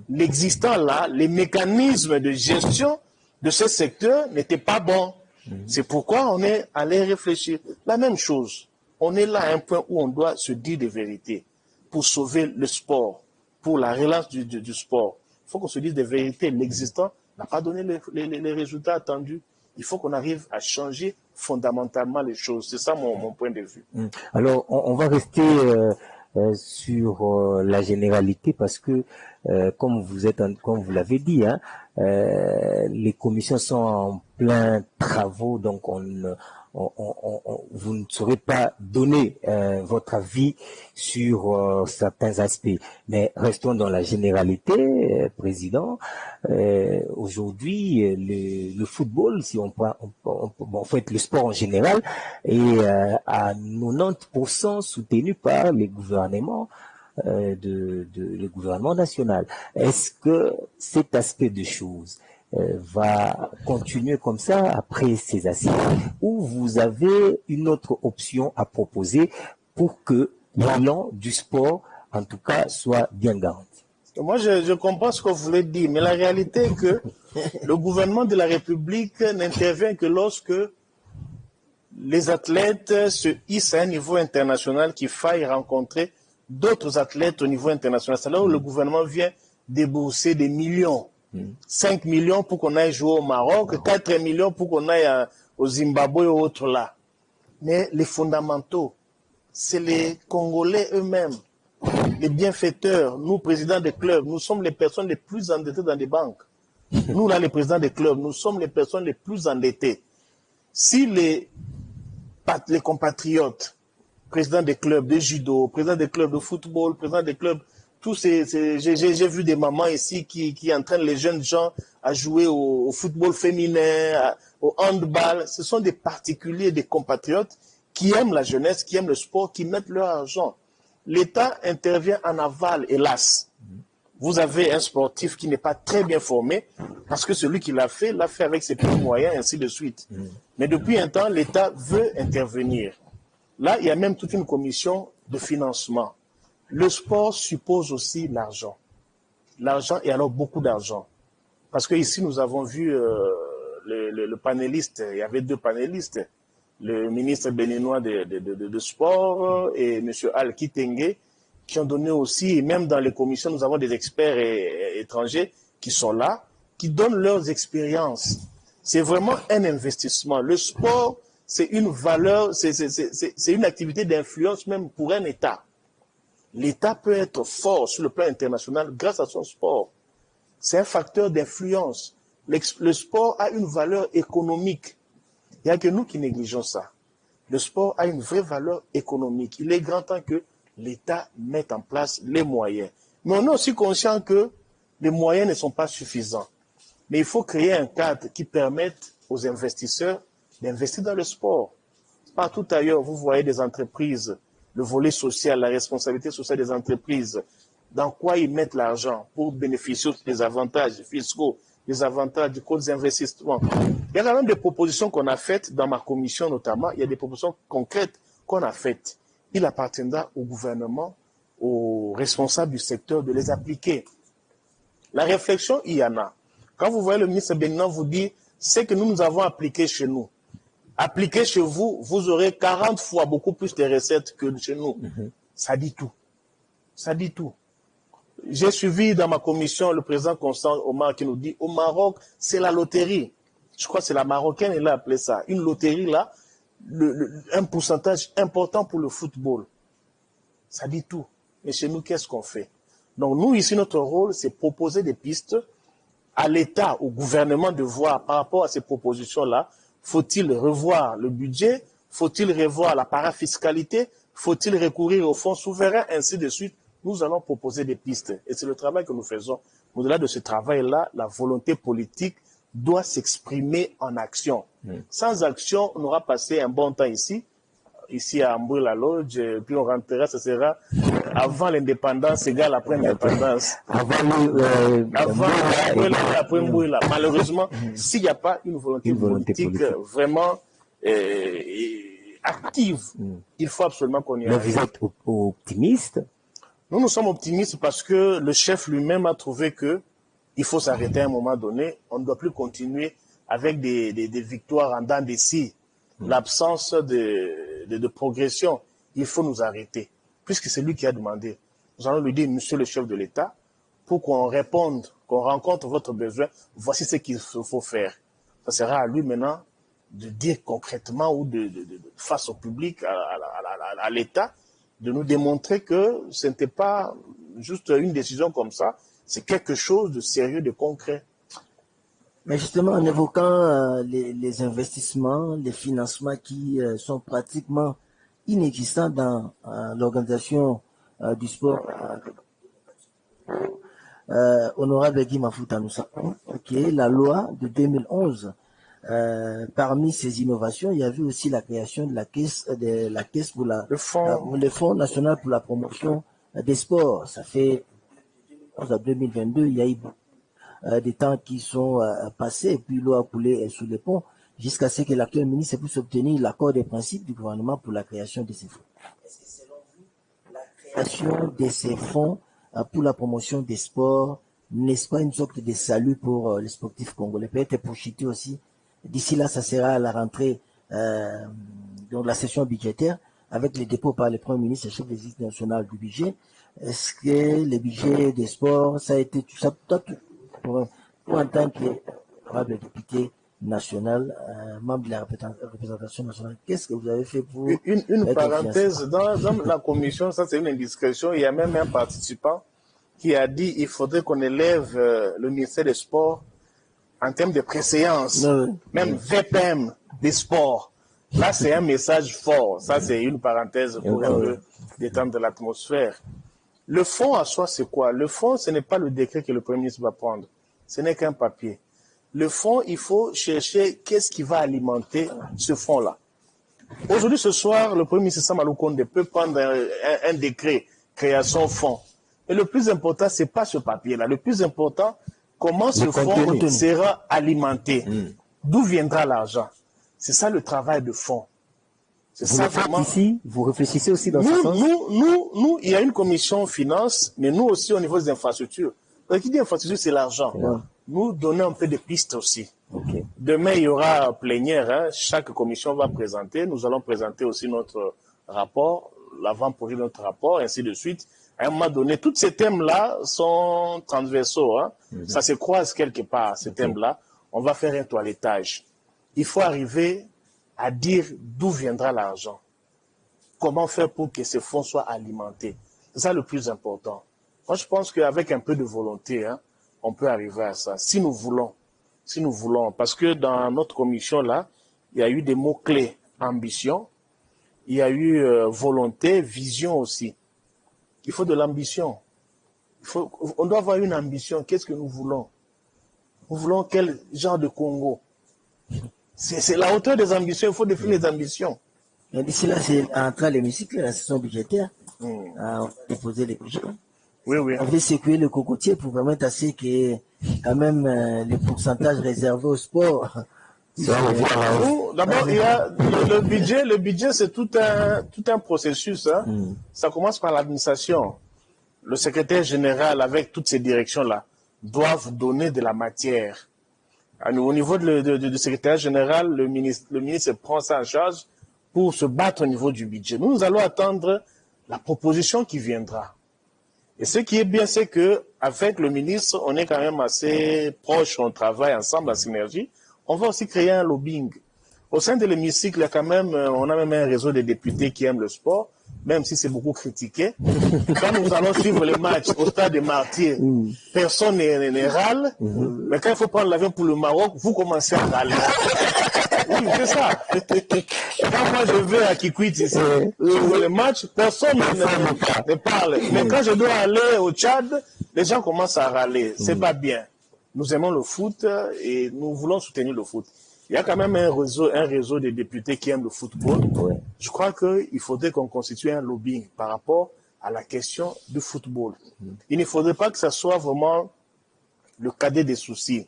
l'existant là, les mécanismes de gestion de ce secteur n'étaient pas bons. C'est pourquoi on est allé réfléchir. La même chose, on est là à un point où on doit se dire des vérités pour sauver le sport, pour la relance du sport. Il faut qu'on se dise des vérités. L'existant n'a pas donné les résultats attendus. Il faut qu'on arrive à changer fondamentalement les choses. C'est ça mon point de vue. Alors, on va rester sur la généralité parce que, comme vous l'avez dit, hein, les commissions sont en plein travaux, donc vous ne saurez pas donner votre avis sur certains aspects. Mais restons dans la généralité, Président. Aujourd'hui, le football, si on prend, en fait, le sport en général, est à 90% soutenu par les gouvernements. Le gouvernement national. Est-ce que cet aspect de choses va continuer comme ça après ces assises, ou vous avez une autre option à proposer pour que l'élan du sport, en tout cas, soit bien garanti? Moi, je comprends ce que vous voulez dire, mais la réalité est que le gouvernement de la République n'intervient que lorsque les athlètes se hissent à un niveau international qu'il faille rencontrer d'autres athlètes au niveau international. C'est là où le gouvernement vient débourser des millions. 5 millions pour qu'on aille jouer au Maroc, 4 millions pour qu'on aille au Zimbabwe ou autre là. Mais les fondamentaux, c'est les Congolais eux-mêmes, les bienfaiteurs, nous, présidents des clubs, nous sommes les personnes les plus endettées dans les banques. Nous, là, les présidents des clubs, nous sommes les personnes les plus endettées. Si les compatriotes, présidents des clubs de judo, présidents des clubs de football, présidents des clubs, j'ai vu des mamans ici qui entraînent les jeunes gens à jouer au football féminin, au handball. Ce sont des particuliers, des compatriotes qui aiment la jeunesse, qui aiment le sport, qui mettent leur argent. L'État intervient en aval, hélas. Vous avez un sportif qui n'est pas très bien formé, parce que celui qui l'a fait avec ses petits moyens, ainsi de suite. Mais depuis un temps, l'État veut intervenir. Là, il y a même toute une commission de financement. Le sport suppose aussi l'argent. L'argent, et alors beaucoup d'argent. Parce que ici, nous avons vu le panéliste, il y avait 2 panélistes, le ministre béninois de sport et M. Al Kitenge, qui ont donné aussi, et même dans les commissions, nous avons des experts étrangers qui sont là, qui donnent leurs expériences. C'est vraiment un investissement. Le sport, c'est une valeur, c'est une activité d'influence même pour un État. L'État peut être fort sur le plan international grâce à son sport. C'est un facteur d'influence. Le sport a une valeur économique. Il n'y a que nous qui négligeons ça. Le sport a une vraie valeur économique. Il est grand temps que l'État mette en place les moyens. Mais on est aussi conscient que les moyens ne sont pas suffisants. Mais il faut créer un cadre qui permette aux investisseurs d'investir dans le sport. Partout ailleurs, vous voyez des entreprises, le volet social, la responsabilité sociale des entreprises, dans quoi ils mettent l'argent pour bénéficier des avantages fiscaux, des avantages du code des investissements. Il y a quand même des propositions qu'on a faites dans ma commission notamment, il y a des propositions concrètes qu'on a faites. Il appartiendra au gouvernement, aux responsables du secteur de les appliquer. La réflexion, il y en a. Quand vous voyez le ministre béninois vous dire, c'est que nous avons appliqué chez nous. Appliqué chez vous, vous aurez 40 fois beaucoup plus de recettes que chez nous. Ça dit tout. Ça dit tout. J'ai suivi dans ma commission le président Constant Omar qui nous dit, au Maroc, c'est la loterie. Je crois que c'est la marocaine, elle a appelé ça. Une loterie là, un pourcentage important pour le football. Ça dit tout. Mais chez nous, qu'est-ce qu'on fait? Donc nous, ici, notre rôle, c'est proposer des pistes à l'État, au gouvernement de voir par rapport à ces propositions-là, faut-il revoir le budget? Faut-il revoir la parafiscalité? Faut-il recourir aux fonds souverains? Ainsi de suite. Nous allons proposer des pistes. Et c'est le travail que nous faisons. Au-delà de ce travail-là, la volonté politique doit s'exprimer en action. Sans action, on aura passé un bon temps ici à Amboué-la-Lodge, puis on rentrera, ce sera avant l'indépendance égale après l'indépendance. Avant après Mboué-la. Malheureusement, s'il n'y a pas une volonté politique vraiment active, il faut absolument qu'on y arrive. Mais vous êtes optimiste? Nous sommes optimistes parce que le chef lui-même a trouvé que il faut s'arrêter à un moment donné. On ne doit plus continuer avec des victoires en dents de scie. L'absence de progression, il faut nous arrêter. Puisque c'est lui qui a demandé. Nous allons lui dire, monsieur le chef de l'État, pour qu'on réponde, qu'on rencontre votre besoin, voici ce qu'il faut faire. Ça sera à lui maintenant de dire concrètement ou face au public, à l'État, de nous démontrer que ce n'était pas juste une décision comme ça, c'est quelque chose de sérieux, de concret. Mais justement, en évoquant les investissements, les financements qui sont pratiquement inexistants dans l'organisation du sport, honorable Guy Mafuta, nous savons que la loi de 2011, parmi ces innovations, il y avait aussi la création de la caisse pour le Fonds national pour la promotion des sports. Ça fait en 2022, il y a eu des temps qui sont passés, et puis l'eau a coulé sous les ponts, jusqu'à ce que l'actuel ministre puisse obtenir l'accord des principes du gouvernement pour la création de ces fonds. Est-ce que selon vous, la création de ces fonds pour la promotion des sports, n'est-ce pas une sorte de salut pour les sportifs congolais? Peut-être pour Chiti aussi. D'ici là, ça sera à la rentrée dans la session budgétaire, avec les dépôts par le Premier ministre et chef de l'exécutif national du budget. Est-ce que le budget des sports, ça a été tout ça, pour en tant que député national, membre de la représentation nationale, qu'est-ce que vous avez fait pour... Une parenthèse, dans la commission, ça c'est une indiscrétion, il y a même un participant qui a dit qu'il faudrait qu'on élève le ministère des Sports en termes de préséance, Oui. même VPM des sports. Là, c'est un message fort. Ça, c'est une parenthèse pour un peu détendre l'atmosphère. Le fond à soi, c'est quoi? Le fond, ce n'est pas le décret que le Premier ministre va prendre. Ce n'est qu'un papier. Le fond, il faut chercher qu'est-ce qui va alimenter ce fond-là. Aujourd'hui, ce soir, le Premier ministre Samalou Konde peut prendre un décret, création fonds. Et le plus important, c'est pas ce papier-là. Le plus important, comment ce fonds sera alimenté. D'où viendra l'argent? C'est ça le travail de fond. C'est Vous ça le faites vraiment. ici, vous réfléchissez aussi dans ce sens? Nous, il y a une commission finance, mais nous aussi au niveau des infrastructures. Parce qui dit infrastructure, c'est l'argent. Ouais. Nous donnons un peu de pistes aussi. Ok. Demain, il y aura plénière. Hein. Chaque commission va présenter. Nous allons présenter aussi notre rapport, l'avant-projet de notre rapport, ainsi de suite. À un moment donné, tous ces thèmes-là sont transversaux. Hein. Ça se croise quelque part, ces thèmes-là. On va faire un toilettage. Il faut arriver à dire d'où viendra l'argent. Comment faire pour que ces fonds soient alimentés. C'est ça le plus important. Moi, je pense qu'avec un peu de volonté, hein, on peut arriver à ça. Si nous voulons. Parce que dans notre commission-là, il y a eu des mots-clés. Ambition, il y a eu volonté, vision aussi. Il faut de l'ambition. On doit avoir une ambition. Qu'est-ce que nous voulons? Nous voulons quel genre de Congo? C'est la hauteur des ambitions. Il faut définir les ambitions. Mais d'ici là, c'est entrer à l'hémicycle, la session budgétaire. On va déposer les budgets. Oui, oui. On veut sécuriser le cocotier pour permettre à ce que, quand même, les pourcentages réservés au sport. D'abord, il y a le budget, c'est tout un processus. Hein. Ça commence par l'administration. Le secrétaire général, avec toutes ces directions-là, doivent donner de la matière. Au niveau du secrétaire général, le ministre prend ça en charge pour se battre au niveau du budget. Nous allons attendre la proposition qui viendra. Et ce qui est bien, c'est que avec le ministre, on est quand même assez proche, on travaille ensemble en synergie. On va aussi créer un lobbying. Au sein de l'hémicycle, il y a quand même, on a même un réseau de députés qui aiment le sport, même si c'est beaucoup critiqué. Quand nous allons suivre les matchs au stade des Martyrs, personne n'est râle. Mais quand il faut prendre l'avion pour le Maroc, vous commencez à râler. Oui, c'est ça. Quand moi je vais à Kikwit ici, suivre les matchs, personne ne parle. Mais quand je dois aller au Tchad, les gens commencent à râler. C'est pas bien. Nous aimons le foot et nous voulons soutenir le foot. Il y a quand même un réseau de députés qui aiment le football. Ouais. Je crois qu'il faudrait qu'on constitue un lobbying par rapport à la question du football. Il ne faudrait pas que ça soit vraiment le cadet des soucis.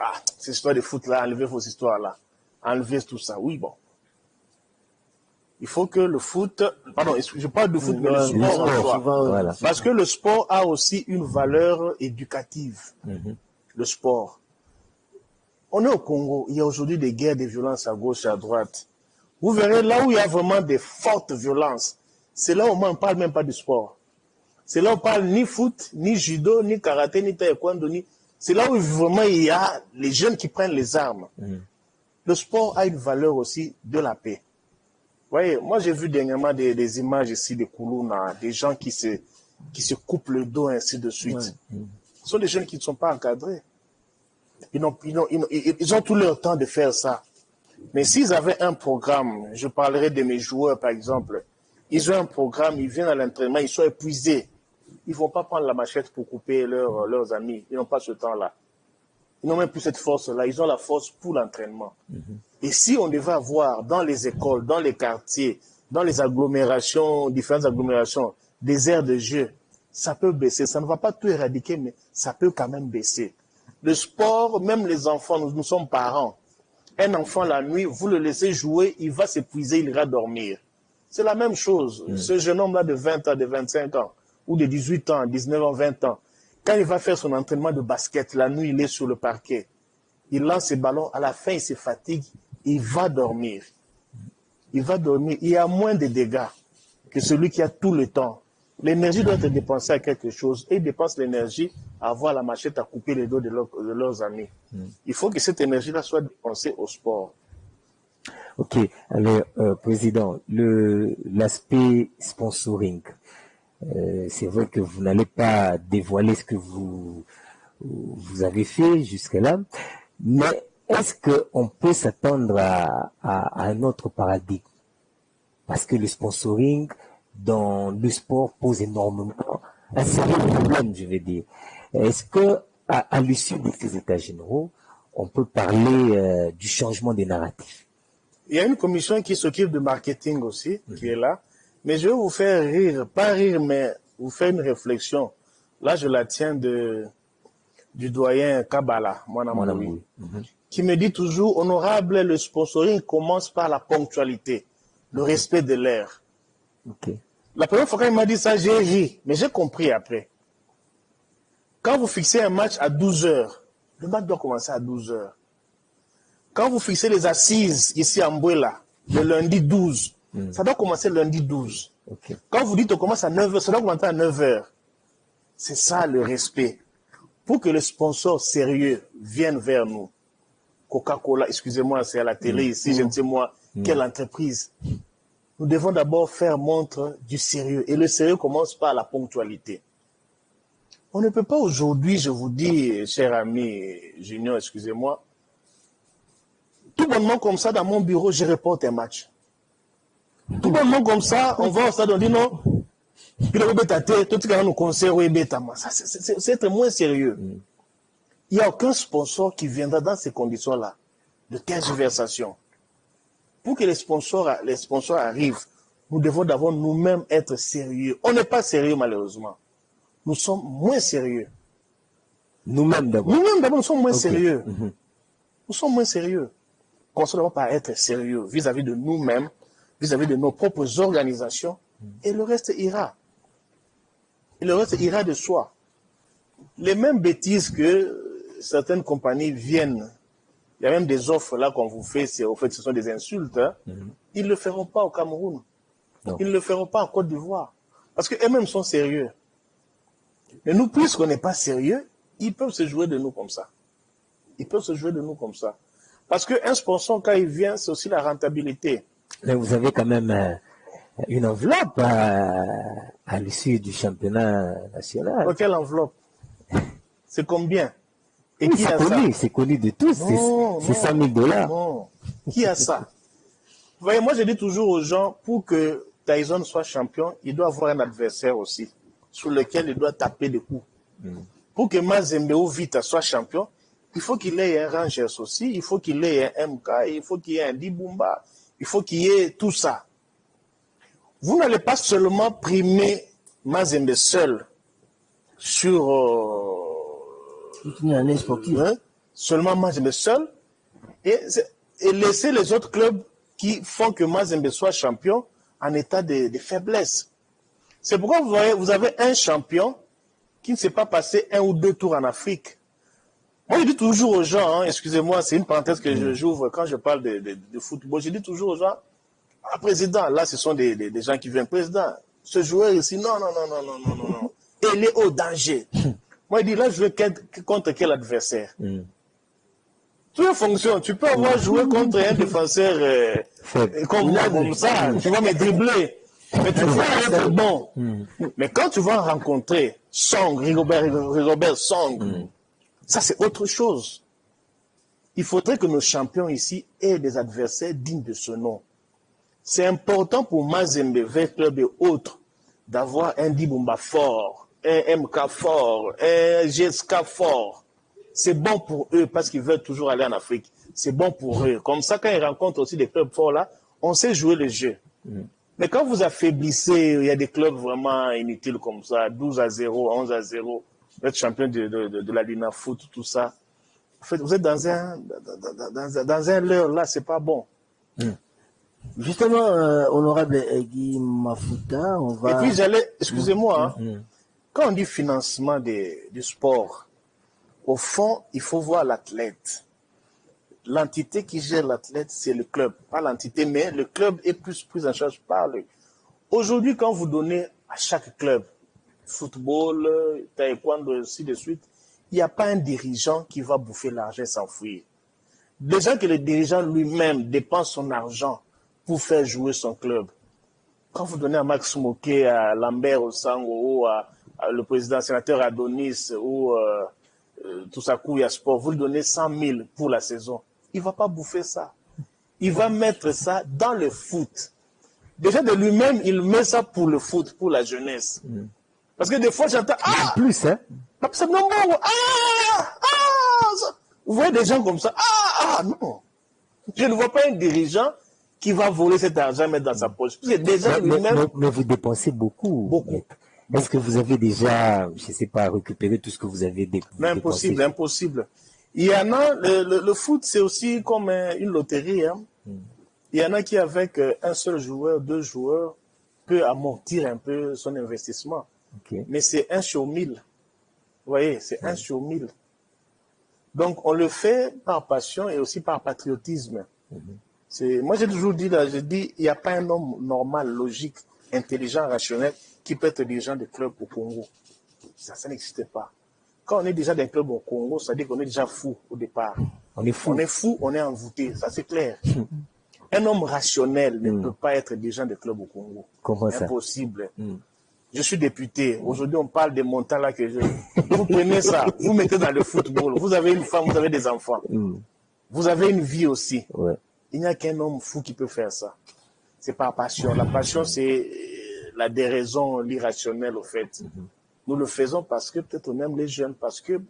Ah, cette histoire de foot-là, enlevez vos histoires-là. Enlevez tout ça. Oui, bon. Il faut que le foot... Pardon, je parle de foot, mais le sport en soi. Voilà. Parce que le sport a aussi une valeur éducative. Le sport. On est au Congo, il y a aujourd'hui des guerres, des violences à gauche et à droite. Vous verrez, là où il y a vraiment des fortes violences, c'est là où on ne parle même pas du sport. C'est là où on parle ni foot, ni judo, ni karaté, ni taekwondo, c'est là où vraiment il y a les jeunes qui prennent les armes. Le sport a une valeur aussi de la paix. Vous voyez, moi j'ai vu dernièrement des images ici de Koulouna, des gens qui se coupent le dos, ainsi de suite. Ce sont des jeunes qui ne sont pas encadrés. Ils ont tout leur temps de faire ça. Mais s'ils avaient un programme, je parlerai de mes joueurs par exemple, ils ont un programme, ils viennent à l'entraînement, ils sont épuisés. Ils ne vont pas prendre la machette pour couper leurs amis. Ils n'ont pas ce temps-là. Ils n'ont même plus cette force-là. Ils ont la force pour l'entraînement. Et si on devait avoir dans les écoles, dans les quartiers, dans les agglomérations, différentes agglomérations, des aires de jeu, ça peut baisser. Ça ne va pas tout éradiquer, mais ça peut quand même baisser. Le sport, même les enfants, nous sommes parents. Un enfant, la nuit, vous le laissez jouer, il va s'épuiser, il ira dormir. C'est la même chose. Ce jeune homme-là de 20 ans, de 25 ans, ou de 18 ans, 19 ans, 20 ans, quand il va faire son entraînement de basket, la nuit, il est sur le parquet. Il lance ses ballons, à la fin, il se fatigue, il va dormir. Il va dormir. Il y a moins de dégâts que celui qui a tout le temps. L'énergie doit être dépensée à quelque chose et ils dépensent l'énergie à avoir la machette à couper les dos de leurs amis. Il faut que cette énergie-là soit dépensée au sport. Ok, alors Président, l'aspect sponsoring, c'est vrai que vous n'allez pas dévoiler ce que vous avez fait jusque-là, Mais est-ce qu'on peut s'attendre à un autre paradigme? Parce que le sponsoring dans le sport pose énormément un sérieux problème, je vais dire. Est-ce que à l'issue de ces états généraux, on peut parler du changement des narratifs? Il y a une commission qui s'occupe de marketing aussi, qui est là. Mais je vais vous faire rire, pas rire, mais vous faire une réflexion. Là, je la tiens du doyen Kabbalah, mon ami, qui me dit toujours, honorable, le sponsoring commence par la ponctualité, le respect de l'heure. Okay. La première fois qu'il m'a dit ça, j'ai ri, mais j'ai compris après. Quand vous fixez un match à 12 heures, le match doit commencer à 12 heures. Quand vous fixez les assises ici à Mbouela, le lundi 12, ça doit commencer le lundi 12. Okay. Quand vous dites qu'on commence à 9 heures, ça doit commencer à 9 heures. C'est ça le respect. Pour que les sponsors sérieux viennent vers nous, Coca-Cola, excusez-moi, c'est à la télé ici, je ne sais moi, quelle entreprise. Nous devons d'abord faire montre du sérieux. Et le sérieux commence par la ponctualité. On ne peut pas aujourd'hui, je vous dis, cher ami Junior, excusez-moi, tout bonnement comme ça, dans mon bureau, je reporte un match. Tout bonnement comme ça, on va au stade, on dit non, c'est être moins sérieux. Il n'y a aucun sponsor qui viendra dans ces conditions-là, de tergiversation. Pour que les sponsors arrivent, nous devons d'abord nous-mêmes être sérieux. On n'est pas sérieux, malheureusement. Nous sommes moins sérieux. Nous-mêmes d'abord. Nous-mêmes d'abord, nous sommes moins sérieux. Nous sommes moins sérieux. Commençons d'abord par être sérieux vis-à-vis de nous-mêmes, vis-à-vis de nos propres organisations, et le reste ira. Et le reste ira de soi. Les mêmes bêtises que certaines compagnies viennent, il y a même des offres là qu'on vous fait, au fait ce sont des insultes, hein. Ils ne le feront pas au Cameroun. Non. Ils ne le feront pas en Côte d'Ivoire. Parce qu'eux-mêmes sont sérieux. Mais nous, puisqu'on n'est pas sérieux, ils peuvent se jouer de nous comme ça. Ils peuvent se jouer de nous comme ça. Parce qu'un sponsor, quand il vient, c'est aussi la rentabilité. Mais vous avez quand même une enveloppe à l'issue du championnat national. Quelle enveloppe? C'est combien? Et oui, qui a ça? C'est connu de tous, c'est 100 000 $. Non, qui a ça? Vous voyez, moi je dis toujours aux gens, pour que Tyson soit champion, il doit avoir un adversaire aussi, sur lequel il doit taper des coups. Pour que Mazembe ou Vita soit champion, il faut qu'il ait un Rangers aussi, il faut qu'il ait un MK, il faut qu'il y ait un Dibumba, il faut qu'il y ait tout ça. Vous n'allez pas seulement primer Mazembe seul sur une année sportive. Seulement Mazembe seul et laisser les autres clubs qui font que Mazembe soit champion en état de faiblesse. C'est pourquoi vous voyez, vous avez un champion qui ne s'est pas passé 1 ou 2 tours en Afrique. Moi, je dis toujours aux gens, hein, excusez-moi, c'est une parenthèse que j'ouvre quand je parle de football, je dis toujours aux gens, président, là, ce sont des gens qui viennent, président, ce joueur ici, non. Il est au danger. Moi, je dis, là, je veux contre quel adversaire? Tout fonctionne. Tu peux avoir joué contre un défenseur comme moi, comme ça, tu vas me dribbler. Mais tu vas être bon. Mais quand tu vas rencontrer Song, Rigobert Song, ça, c'est autre chose. Il faudrait que nos champions ici aient des adversaires dignes de ce nom. C'est important pour Mazembe, Club et autres d'avoir un Dibumba fort, un MK fort, un GSK fort. C'est bon pour eux parce qu'ils veulent toujours aller en Afrique. C'est bon pour eux. Comme ça, quand ils rencontrent aussi des clubs forts là, on sait jouer le jeu. Mais quand vous affaiblissez, il y a des clubs vraiment inutiles comme ça, 12-0, 11-0, vous êtes champion de la Lina Foot, tout ça. En fait, vous êtes dans un leurre là, c'est pas bon. Justement, honorable Guy Mafuta, on va... Et puis excusez-moi, quand on dit financement du sport, au fond, il faut voir l'athlète. L'entité qui gère l'athlète, c'est le club. Pas l'entité, mais le club est plus pris en charge par le... Aujourd'hui, quand vous donnez à chaque club, football, taekwondo, ainsi de suite, il n'y a pas un dirigeant qui va bouffer l'argent et s'enfuir. Déjà que le dirigeant lui-même dépense son argent pour faire jouer son club. Quand vous donnez à Max Moquet, à Lambert Osango, ou à le président sénateur Adonis, ou tout à coup, il y a sport, vous lui donnez 100 000 pour la saison, il ne va pas bouffer ça. Il va mettre ça dans le foot. Déjà de lui-même, il met ça pour le foot, pour la jeunesse. Parce que des fois, j'entends, En plus, hein. Vous voyez des gens comme ça, non. Je ne vois pas un dirigeant qui va voler cet argent et mettre dans sa poche. Parce que déjà lui-même... Mais vous dépensez beaucoup. Beaucoup. Est-ce que vous avez déjà, je ne sais pas, récupéré tout ce que vous avez dépensé? Mais impossible, impossible. Il y en a, le foot, c'est aussi comme une loterie. Hein. Il y en a qui, avec un seul joueur, 2 joueurs, peut amortir un peu son investissement. Okay. Mais c'est 1 sur 1000. Vous voyez, c'est 1 sur 1000. Donc, on le fait par passion et aussi par patriotisme. Moi, j'ai toujours dit, là, il n'y a pas un homme normal, logique, intelligent, rationnel qui peut être dirigeant de club au Congo. Ça n'existe pas. Quand on est déjà d'un club au Congo, ça veut dire qu'on est déjà fou au départ. On est fou. On est fou, on est envoûté. Ça, c'est clair. Un homme rationnel ne peut pas être dirigeant de club au Congo. Comment ça? Impossible. Je suis député. Aujourd'hui, on parle des montants là que je... Vous prenez ça, vous mettez dans le football. Vous avez une femme, vous avez des enfants. Vous avez une vie aussi. Ouais. Il n'y a qu'un homme fou qui peut faire ça. C'est par passion. La passion, c'est la déraison, l'irrationnel, au fait. Nous le faisons parce que peut-être on aime les jeunes, parce que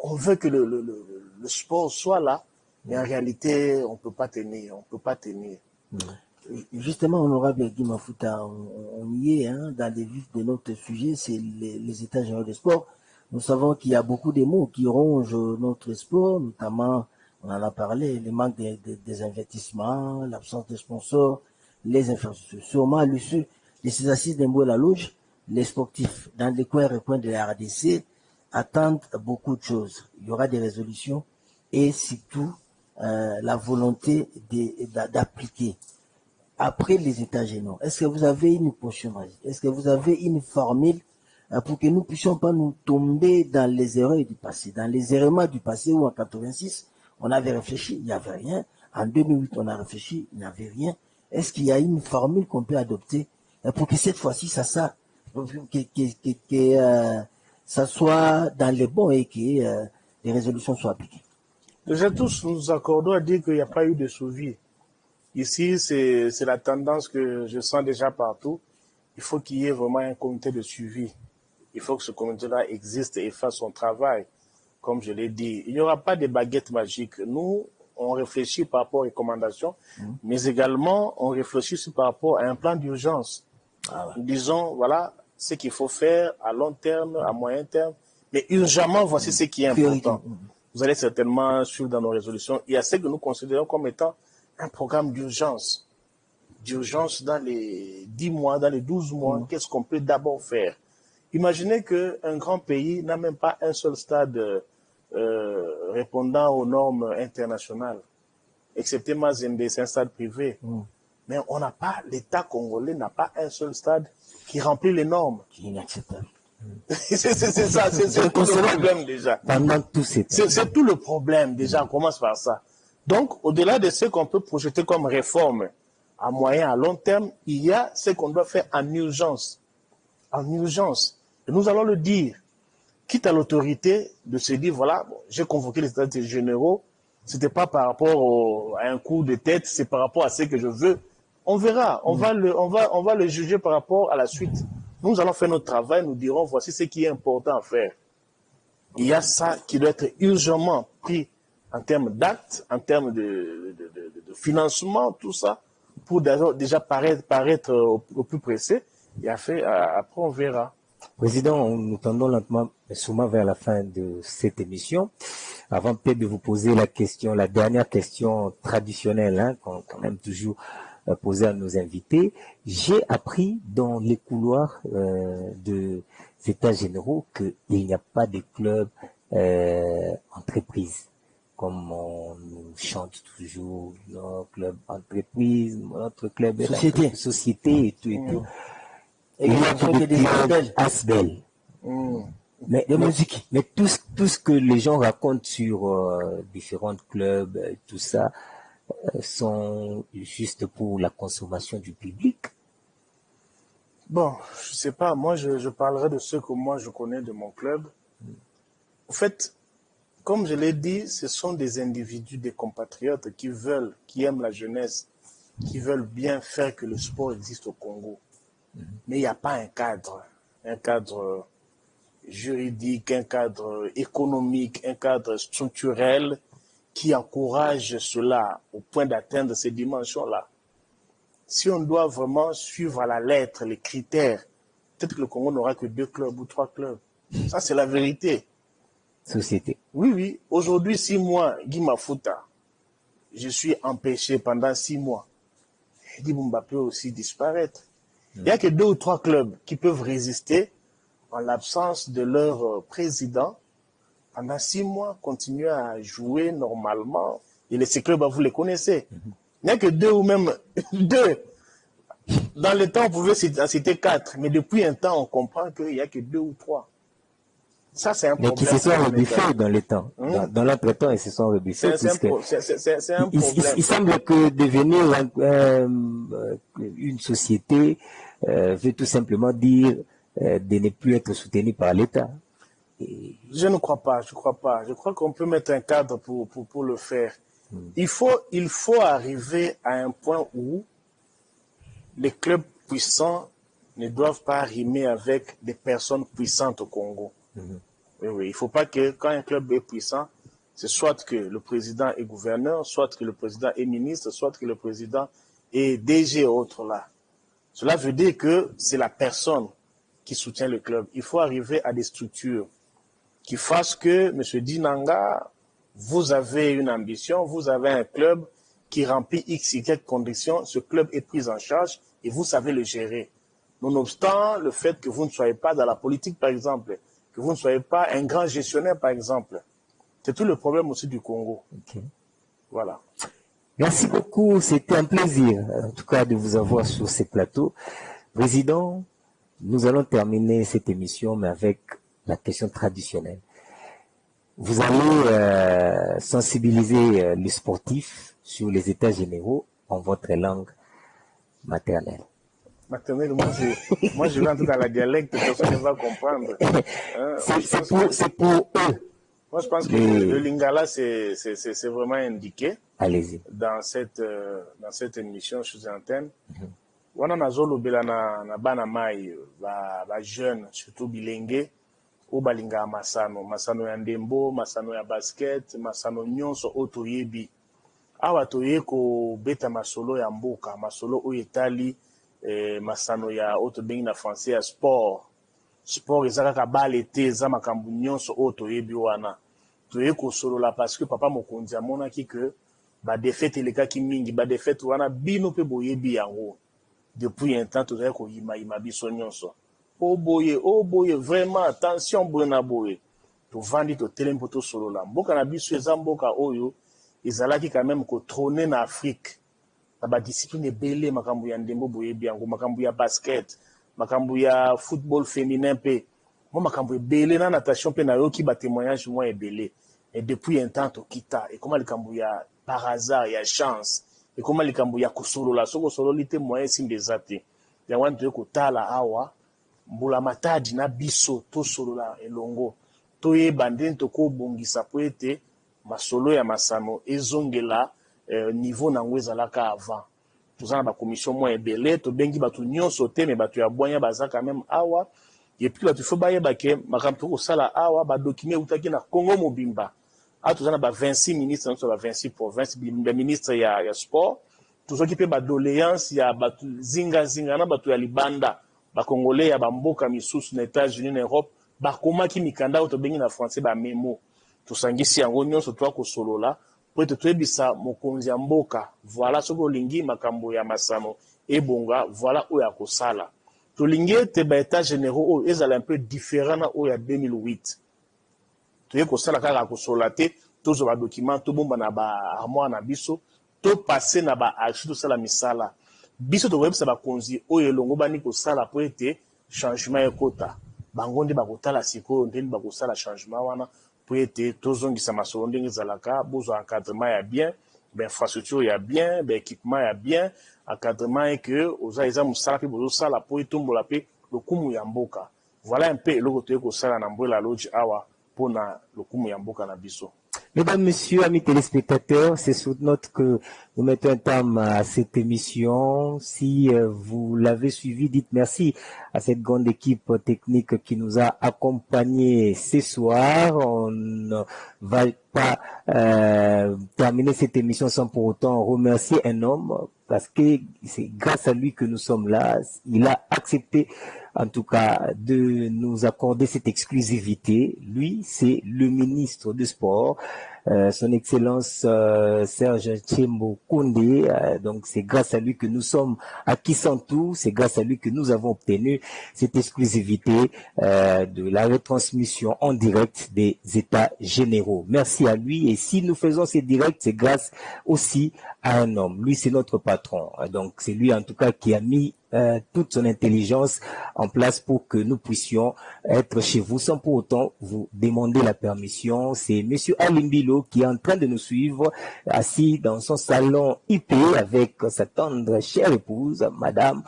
on veut que le sport soit là, mais en réalité, on ne peut pas tenir. On peut pas tenir. Justement, honorable Guy Mafuta, on y est, hein, dans les vifs de notre sujet, c'est les états généraux du sport. Nous savons qu'il y a beaucoup de mots qui rongent notre sport, notamment, on en a parlé, le manque des investissements, l'absence de sponsors, les infrastructures. Sûrement, à l'issue de ces assises d'Embo-la Loge, les sportifs dans les coins et recoins de la RDC attendent beaucoup de choses. Il y aura des résolutions et surtout la volonté d'appliquer. Après les états généraux, est-ce que vous avez une potion magique? Est-ce que vous avez une formule pour que nous ne puissions pas nous tomber dans les erreurs du passé, dans les errements du passé où en 86, on avait réfléchi, il n'y avait rien. En 2008, on a réfléchi, il n'y avait rien. Est-ce qu'il y a une formule qu'on peut adopter pour que cette fois-ci, ça soit dans les bons et que les résolutions soient appliquées? Déjà, tous nous accordons à dire qu'il n'y a pas eu de suivi. Ici, c'est la tendance que je sens déjà partout. Il faut qu'il y ait vraiment un comité de suivi. Il faut que ce comité-là existe et fasse son travail, comme je l'ai dit. Il n'y aura pas de baguette magique. Nous, on réfléchit par rapport aux recommandations, mais également, on réfléchit aussi par rapport à un plan d'urgence. Nous disons, voilà ce qu'il faut faire à long terme, à moyen terme, mais urgemment, voici ce qui est important. Vous allez certainement suivre dans nos résolutions. Il y a ce que nous considérons comme étant un programme d'urgence. D'urgence dans les 10 mois, dans les 12 mois, qu'est-ce qu'on peut d'abord faire? Imaginez qu'un grand pays n'a même pas un seul stade répondant aux normes internationales, excepté Mazembe, c'est un stade privé. Mais on n'a pas, l'État congolais n'a pas un seul stade qui remplit les normes. Qui est inacceptable. C'est ça, c'est tout le problème déjà. C'est tout le problème déjà, on commence par ça. Donc, au-delà de ce qu'on peut projeter comme réforme à moyen, à long terme, il y a ce qu'on doit faire en urgence. En urgence. Et nous allons le dire. Quitte à l'autorité de se dire, voilà, bon, j'ai convoqué les états généraux, c'était pas par rapport à un coup de tête, c'est par rapport à ce que je veux. On verra, on va le juger par rapport à la suite. Nous allons faire notre travail, nous dirons, voici ce qui est important à faire. Il y a ça qui doit être urgemment pris en termes d'actes, en termes de financement, tout ça, pour déjà paraître au plus pressé. Et après, on verra. Président, nous tendons lentement, mais sûrement vers la fin de cette émission. Avant peut-être de vous poser la dernière question traditionnelle, hein, qu'on aime toujours poser à nos invités. J'ai appris dans les couloirs des États généraux qu'il n'y a pas de club entreprise. Comme on nous chante toujours, notre club entreprise, notre club société et tout et tout. Et il y a des Asbel. Mais tout ce que les gens racontent sur différents clubs, tout ça, sont juste pour la consommation du public. Bon, je sais pas, moi je parlerai de ce que moi je connais de mon club. En fait, comme je l'ai dit, ce sont des individus, des compatriotes qui aiment la jeunesse, qui veulent bien faire que le sport existe au Congo. Mais il n'y a pas un cadre juridique, un cadre économique, un cadre structurel qui encourage cela au point d'atteindre ces dimensions-là. Si on doit vraiment suivre à la lettre les critères, peut-être que le Congo n'aura que 2 clubs ou 3 clubs. Ça, c'est la vérité. Société. Oui. Aujourd'hui, 6 mois, Guy Mafuta, je suis empêché pendant 6 mois. Guy Bumba peut aussi disparaître. Il n'y a que 2 ou 3 clubs qui peuvent résister en l'absence de leur président pendant 6 mois, continuer à jouer normalement. Et ces clubs, vous les connaissez. Il n'y a que 2 ou même 2. Dans le temps, on pouvait citer 4, mais depuis un temps, on comprend qu'il n'y a que 2 ou 3. Ça, c'est un problème. Mais qui se sont rebuffés dans le temps. Dans l'entretemps, ils se sont rebuffés. C'est un problème. Il semble que devenir une société veut tout simplement dire de ne plus être soutenu par l'État. Je ne crois pas. Je crois qu'on peut mettre un cadre pour le faire. Il faut arriver à un point où les clubs puissants ne doivent pas rimer avec des personnes puissantes au Congo. Oui. Il ne faut pas que quand un club est puissant, c'est soit que le président est gouverneur, soit que le président est ministre, soit que le président est DG et autres là. Cela veut dire que c'est la personne qui soutient le club. Il faut arriver à des structures qui fassent que, M. Dinanga, vous avez une ambition, vous avez un club qui remplit X, Y conditions, ce club est pris en charge et vous savez le gérer. Nonobstant le fait que vous ne soyez pas dans la politique, par exemple, que vous ne soyez pas un grand gestionnaire, par exemple. C'est tout le problème aussi du Congo. Okay. Voilà. Merci beaucoup. C'était un plaisir, en tout cas, de vous avoir sur ces plateaux. Président, nous allons terminer cette émission, mais avec la question traditionnelle. Vous allez sensibiliser les sportifs sur les états généraux en votre langue maternelle. Maternelle, moi je vais entrer dans la dialecte, personne ne va comprendre. C'est pour eux. Moi je pense que le lingala c'est vraiment indiqué. Allez-y. Dans cette émission sous antenne. Wana nazolo bela na bana mai ba jeune surtout bilenge o balinga masano ya ndembo, masano ya basket, masano nyonso otoyebi. Awa toyeko beta masolo ya mboka, masolo o etali masano ya oto bengi na français ya sport ezaka ka bale te za makambu nyonso otoyebi wana. Toyeko solo la parce que papa mokonzi amonaki que ba défaite elekaki mingi, ba défaite wana bino pe boyebi yango. Depuis un temps, tout à l'heure, il biso nyonso. Oh boye, vraiment, attention, bruna boye. To vandi to telem poto solo la. Mboka na biso ezamboka oyo, ezalaki quand même ko trôner na Afrique. Na ba discipline belé makambu ya ndembo boye biango, makambu ya basket, makambu ya football féminin pe. Mo makambu belé na natation pe na yoki ba témoignage moi belé. Et depuis un temps to kita. Et comment le kambu ya par hasard, ya chance. Et comment les kambu ya kusolola soko sololite moyen simbeza te ya wantu ko tala awa mbula matadi na biso to solola elongo to ye bandeni to ko bongisa po ete masolo ya masano ezongela niveau na ngweza laka avant tozana ba commission mo ebele to bengi batu nyonso te me batu ya bwanya bazaka même awa et puis batu fo baye bake makamto ko sala awa ba document utaki na Congo mobimba. Tous on a 26 ministres, nous sommes 26 provinces, les ministres ya sport. Tous ceux qui peuvent doléance, il y a zinga na batu ya libanda, ba congolais ya bamboka misusu na États-Unis na Europe, ba koma ki mikanda to bengi na français ba memo. Tous sangisi yango nyonso to ko solola, po te toyebisa mokonzi ya mboka. Voilà ce que lingi makambo ya masano et bonga, voilà où ya ko sala. To lingi te ba états généraux ezala un peu différent na o ya 2008. Toye ko sala kaka ko solate tozo ba document to bomba na ba armoire na biso to passer na ba archi to sala misala biso to websa ba konzi oyo longo bani ko sala po ete changement ekota bango nde ba kotala siko ndeni ba ko sala changement wana po ete tozongisa masolo ndenge zalaka bozo encadrement ya bien ben infrastructure ya bien ben équipement ya bien encadrement et que oza eza musala pe bozo sala po etombola pe lokumu ya mboka. Voilà un peu eloko toye ko sala na mbwela lodge awa pour le Koumuyambo Canabiso. Mesdames, Messieurs, amis téléspectateurs, c'est sous note que nous mettons un terme à cette émission. Si vous l'avez suivi, dites merci à cette grande équipe technique qui nous a accompagnés ce soir. On ne va pas terminer cette émission sans pour autant remercier un homme, parce que c'est grâce à lui que nous sommes là. Il a accepté en tout cas de nous accorder cette exclusivité. Lui, c'est le ministre du Sport, son Excellence Serge Tchembo Koundé. Donc c'est grâce à lui que nous sommes à Kisantou, c'est grâce à lui que nous avons obtenu cette exclusivité de la retransmission en direct des États généraux. Merci à lui, et si nous faisons ces directs, c'est grâce aussi à un homme. Lui, c'est notre patron. Donc c'est lui en tout cas qui a mis toute son intelligence en place pour que nous puissions être chez vous sans pour autant vous demander la permission. C'est Monsieur Alimbilo qui est en train de nous suivre, assis dans son salon IP avec sa tendre chère épouse, Madame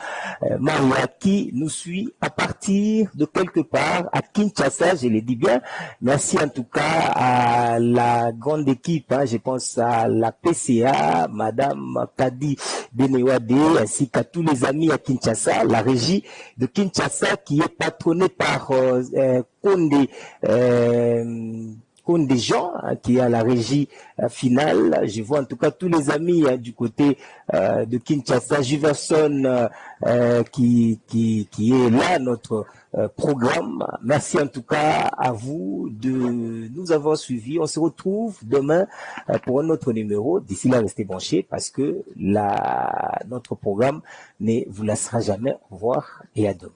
Maria, qui nous suit à partir de quelque part à Kinshasa, je le dis bien. Merci en tout cas à la grande équipe, je pense à la PCA, Madame Kadi Benewade, ainsi qu'à tous les amis à Kinshasa, la régie de Kinshasa qui est patronnée par Condé Jean, qui est à la régie finale. Je vois en tout cas tous les amis du côté de Kinshasa, Juverson qui est là, notre programme. Merci en tout cas à vous de nous avoir suivis. On se retrouve demain pour un autre numéro. D'ici là, restez branchés parce que notre programme ne vous laissera jamais. Au revoir et à demain.